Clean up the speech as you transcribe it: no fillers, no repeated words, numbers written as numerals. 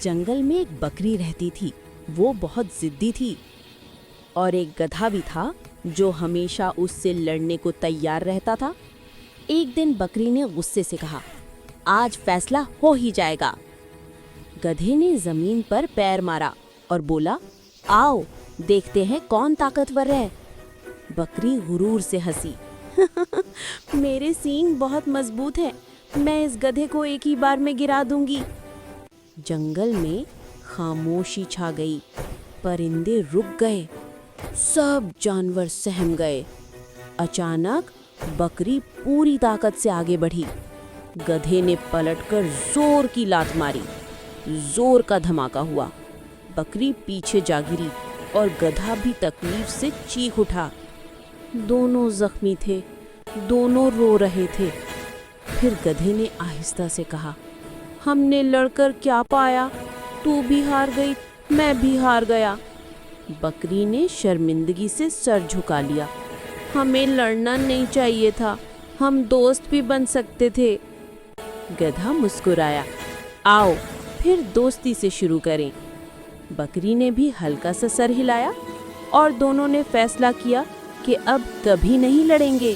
जंगल में एक बकरी रहती थी। वो बहुत जिद्दी थी और एक गधा भी था जो हमेशा उससे लड़ने को तैयार रहता था। एक दिन बकरी ने गुस्से से कहा, आज फैसला हो ही जाएगा। गधे ने जमीन पर पैर मारा और बोला, आओ देखते हैं कौन ताकतवर है। बकरी गुरूर से हंसी, मेरे सींग बहुत मजबूत हैं, मैं इस गधे को एक ही बार में गिरा दूंगी। जंगल में खामोशी छा गई। परिंदे रुक गए, सब जानवर सहम गए। अचानक बकरी पूरी ताकत से आगे बढ़ी। गधे ने पलटकर जोर की लात मारी। जोर का धमाका हुआ। बकरी पीछे जा गिरी और गधा भी तकलीफ से चीख उठा। दोनों जख्मी थे, दोनों रो रहे थे। फिर गधे ने आहिस्ता से कहा, हमने लड़कर क्या पाया? तू भी हार गई, मैं भी हार गया। बकरी ने शर्मिंदगी से सर झुका लिया। हमें लड़ना नहीं चाहिए था, हम दोस्त भी बन सकते थे। गधा मुस्कुराया, आओ फिर दोस्ती से शुरू करें। बकरी ने भी हल्का सा सर हिलाया और दोनों ने फैसला किया कि अब कभी नहीं लड़ेंगे।